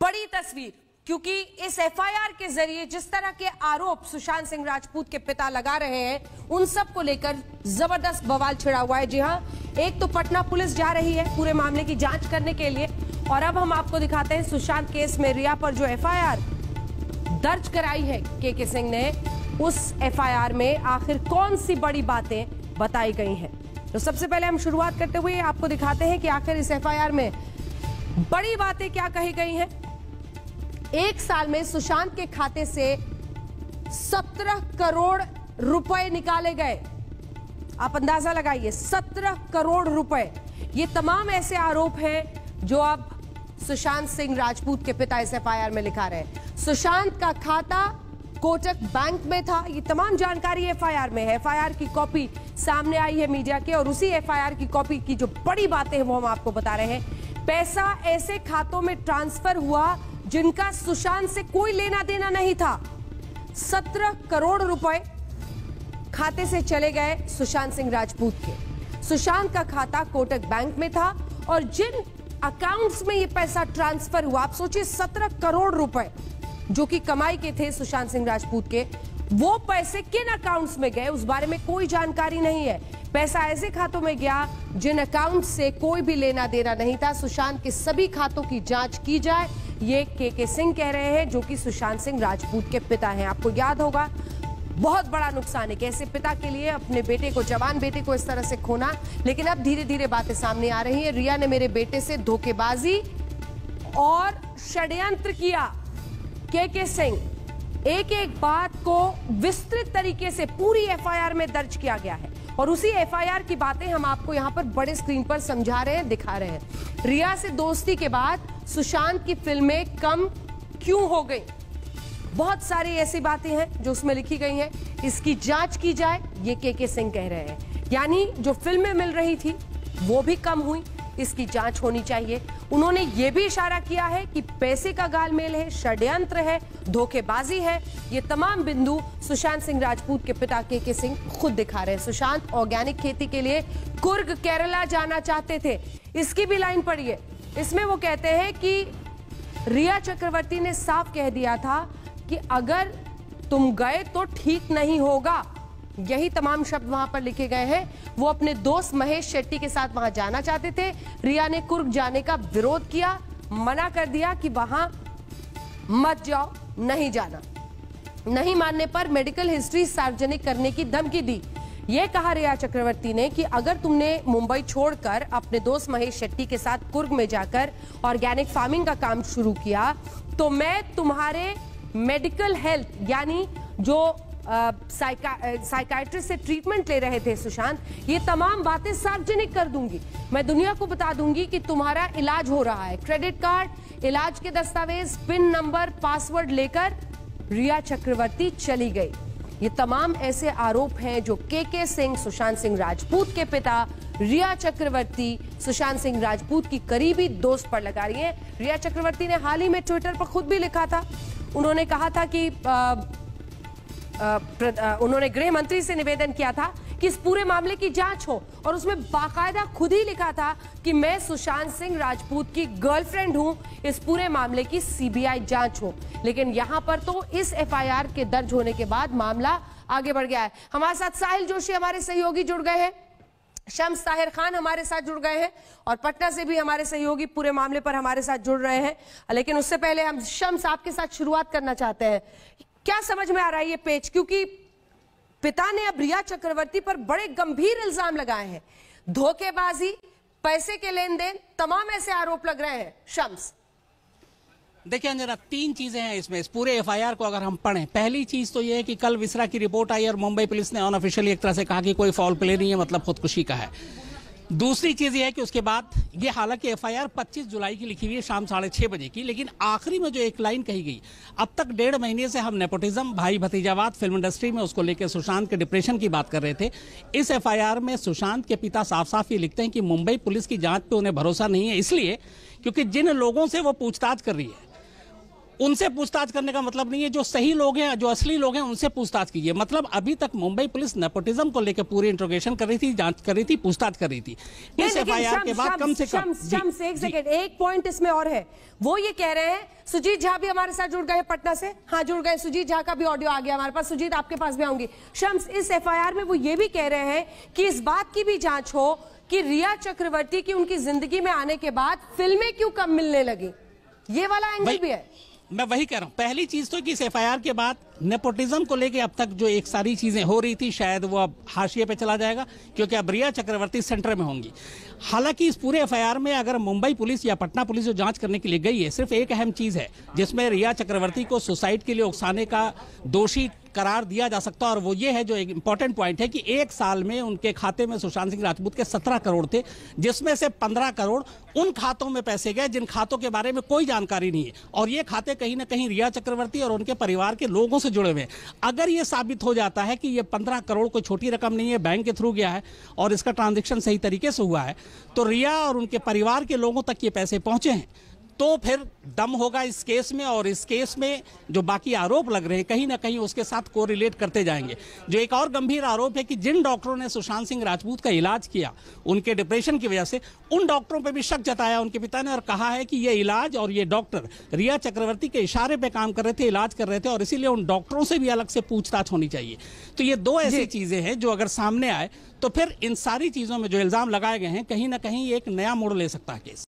बड़ी तस्वीर, क्योंकि इस एफआईआर के जरिए जिस तरह के आरोप सुशांत सिंह राजपूत के पिता लगा रहे हैं उन सब को लेकर जबरदस्त बवाल छिड़ा हुआ है। जी हां, एक तो पटना पुलिस जा रही है पूरे मामले की जांच करने के लिए, और अब हम आपको दिखाते हैं सुशांत केस में रिया पर जो एफआईआर दर्ज कराई है के सिंह ने, उस एफआईआर में आखिर कौन सी बड़ी बातें बताई गई हैं। तो सबसे पहले हम शुरुआत करते हुए आपको दिखाते हैं कि आखिर इस एफआईआर में बड़ी बातें क्या कही गई हैं। एक साल में सुशांत के खाते से 17 करोड़ रुपए निकाले गए। आप अंदाजा लगाइए, 17 करोड़ रुपए। ये तमाम ऐसे आरोप हैं जो अब सुशांत सिंह राजपूत के पिता इस एफआईआर में लिखा रहे हैं। सुशांत का खाता कोटक बैंक में था, ये तमाम जानकारी एफआईआर में है। एफआईआर की कॉपी सामने आई है मीडिया के, और उसी एफआईआर की कॉपी की जो बड़ी बातें हैं वो हम आपको बता रहे हैं। पैसा ऐसे खातों में ट्रांसफर हुआ जिनका सुशांत से कोई लेना देना नहीं था। 17 करोड़ रुपए खाते से चले गए सुशांत सिंह राजपूत के। सुशांत का खाता कोटक बैंक में था, और जिन अकाउंट्स में ये पैसा ट्रांसफर हुआ, आप सोचिए 17 करोड़ रुपए जो कि कमाई के थे सुशांत सिंह राजपूत के, वो पैसे किन अकाउंट्स में गए उस बारे में कोई जानकारी नहीं है। पैसा ऐसे खातों में गया जिन अकाउंट से कोई भी लेना देना नहीं था। सुशांत के सभी खातों की जांच की जाए, ये के सिंह कह रहे हैं, जो कि सुशांत सिंह राजपूत के पिता हैं। आपको याद होगा, बहुत बड़ा नुकसान है कैसे पिता के लिए अपने बेटे को, जवान बेटे को इस तरह से खोना। लेकिन अब धीरे धीरे बातें सामने आ रही है। रिया ने मेरे बेटे से धोखेबाजी और षड्यंत्र किया। के सिंह एक एक बात को विस्तृत तरीके से पूरी एफआईआर में दर्ज किया गया है, और उसी एफआईआर की बातें हम आपको यहां पर बड़े स्क्रीन पर समझा रहे हैं, दिखा रहे हैं। रिया से दोस्ती के बाद सुशांत की फिल्में कम क्यों हो गई, बहुत सारी ऐसी बातें हैं जो उसमें लिखी गई हैं। इसकी जांच की जाए, ये के सिंह कह रहे हैं। यानी जो फिल्में मिल रही थी वो भी कम हुई, इसकी जांच होनी चाहिए। उन्होंने ये भी इशारा किया है कि पैसे का गालमेल है, षड्यंत्र है, धोखेबाजी है। ये तमाम बिंदु सुशांत सिंह राजपूत के पिता के सिंह खुद दिखा रहे हैं। सुशांत ऑर्गेनिक खेती के लिए कुर्ग केरला जाना चाहते थे, इसकी भी लाइन पढ़िए। इसमें वो कहते हैं कि रिया चक्रवर्ती ने साफ कह दिया था कि अगर तुम गए तो ठीक नहीं होगा। यही तमाम शब्द वहां पर लिखे गए हैं। वो अपने दोस्त महेश शेट्टी के साथ वहां जाना चाहते थे। रिया ने कुर्ग जाने का विरोध किया, मना कर दिया कि वहां मत जाओ, नहीं जाना। नहीं मानने पर मेडिकल हिस्ट्री सार्वजनिक करने की धमकी दी। यह कहा रिया चक्रवर्ती ने कि अगर तुमने मुंबई छोड़कर अपने दोस्त महेश शेट्टी के साथ कुर्ग में जाकर ऑर्गेनिक फार्मिंग का काम शुरू किया तो मैं तुम्हारे मेडिकल हेल्थ, यानी जो साइकाइट्रिस्ट से ट्रीटमेंट ले रहे थे सुशांत, ये तमाम बातें सार्वजनिक कर दूंगी। मैं दुनिया को बता दूंगी कि तुम्हारा इलाज हो रहा है। क्रेडिट कार्ड, इलाज के दस्तावेज, पिन नंबर, पासवर्ड लेकर रिया चक्रवर्ती चली गई। ये तमाम ऐसे आरोप हैं जो के सिंह, सुशांत सिंह राजपूत के पिता, रिया चक्रवर्ती, सुशांत सिंह राजपूत की करीबी दोस्त पर लगा रही है। रिया चक्रवर्ती ने हाल ही में ट्विटर पर खुद भी लिखा था, उन्होंने कहा था कि उन्होंने गृह मंत्री से निवेदन किया था कि इस पूरे मामले की जांच हो, और उसमें बाकायदा खुद ही लिखा था कि मैं सुशांत सिंह राजपूत की गर्लफ्रेंड हूं, इस पूरे मामले की सीबीआई जांच हो। लेकिन यहां पर तो इस एफआईआर के दर्ज होने के बाद मामला आगे बढ़ गया है। हमारे साथ साहिल जोशी हमारे सहयोगी जुड़ गए हैं, शम्स ताहिर खान हमारे साथ जुड़ गए हैं, और पटना से भी हमारे सहयोगी पूरे मामले पर हमारे साथ जुड़ रहे हैं। लेकिन उससे पहले हम शम्स आपके साथ शुरुआत करना चाहते हैं। क्या समझ में आ रहा है ये पेच, क्योंकि पिता ने अब रिया चक्रवर्ती पर बड़े गंभीर इल्जाम लगाए हैं, धोखेबाजी, पैसे के लेन देन, तमाम ऐसे आरोप लग रहे हैं। शम्स, देखिए अंजना, तीन चीजें हैं इसमें। इस पूरे एफआईआर को अगर हम पढ़ें, पहली चीज तो ये है कि कल विसरा की रिपोर्ट आई और मुंबई पुलिस ने अनऑफिशियली एक तरह से कहा कि कोई फाउल प्ले नहीं है, मतलब खुदकुशी का है। दूसरी चीज ये है कि उसके बाद ये, हालांकि एफआईआर 25 जुलाई की लिखी हुई है शाम 6:30 बजे की, लेकिन आखिरी में जो एक लाइन कही गई, अब तक 1.5 महीने से हम नेपोटिज्म, भाई भतीजावाद फिल्म इंडस्ट्री में, उसको लेकर सुशांत के डिप्रेशन की बात कर रहे थे। इस एफआईआर में सुशांत के पिता साफ साफ ये लिखते हैं कि मुंबई पुलिस की जांच पे उन्हें भरोसा नहीं है, इसलिए क्योंकि जिन लोगों से वो पूछताछ कर रही है उनसे पूछताछ करने का मतलब नहीं है, जो सही लोग हैं, जो असली लोग हैं, उनसे पूछताछ कीजिए। मतलब अभी तक मुंबई पुलिस नेपोटिज्म को लेकर पूरी इंट्रोगेशन कर रही थी, जांच कर रही थी, पूछताछ कर रही थी। इस एफआईआर के बाद कम से कम एक सेकंड, एक पॉइंट इसमें और है। वो ये कह रहे हैं, सुजीत झा भी हमारे साथ जुड़ गए पटना से। हाँ, जुड़ गए। सुजीत झा का भी ऑडियो आ गया हमारे पास। सुजीत, आपके पास भी आऊंगी। शम्स, इस एफआईआर में वो ये भी कह रहे हैं कि इस बात की भी जांच हो कि रिया चक्रवर्ती की उनकी जिंदगी में आने के बाद फिल्में क्यों कम मिलने लगी। ये वाला एंगल भी है। मैं वही कह रहा हूं, पहली चीज तो कि इस एफआईआर के बाद नेपोटिज्म को लेके अब तक जो एक सारी चीजें हो रही थी, शायद वो अब हाशिए पे चला जाएगा, क्योंकि अब रिया चक्रवर्ती सेंटर में होंगी। हालांकि इस पूरे एफआईआर में अगर मुंबई पुलिस या पटना पुलिस जो जांच करने के लिए गई है, सिर्फ एक अहम चीज है जिसमें रिया चक्रवर्ती को सुसाइड के लिए उकसाने का दोषी करार दिया जा सकता है, और वो ये है, जो एक इंपॉर्टेंट पॉइंट है, कि एक साल में उनके खाते में सुशांत सिंह राजपूत के 17 करोड़ थे, जिसमें से 15 करोड़ उन खातों में पैसे गए जिन खातों के बारे में कोई जानकारी नहीं है, और ये खाते कहीं ना कहीं रिया चक्रवर्ती और उनके परिवार के लोगों से जुड़े हुए हैं। अगर ये साबित हो जाता है कि ये 15 करोड़ कोई छोटी रकम नहीं है, बैंक के थ्रू गया है और इसका ट्रांजैक्शन सही तरीके से हुआ है, तो रिया और उनके परिवार के लोगों तक ये पैसे पहुंचे हैं, तो फिर दम होगा इस केस में। और इस केस में जो बाकी आरोप लग रहे हैं, कहीं ना कहीं उसके साथ कोरिलेट करते जाएंगे। जो एक और गंभीर आरोप है कि जिन डॉक्टरों ने सुशांत सिंह राजपूत का इलाज किया उनके डिप्रेशन की वजह से, उन डॉक्टरों पर भी शक जताया उनके पिता ने, और कहा है कि ये इलाज और ये डॉक्टर रिया चक्रवर्ती के इशारे पे काम कर रहे थे, इलाज कर रहे थे, और इसीलिए उन डॉक्टरों से भी अलग से पूछताछ होनी चाहिए। तो ये दो ऐसी चीजें हैं जो अगर सामने आए तो फिर इन सारी चीजों में जो इल्जाम लगाए गए हैं, कहीं ना कहीं एक नया मोड़ ले सकता है केस।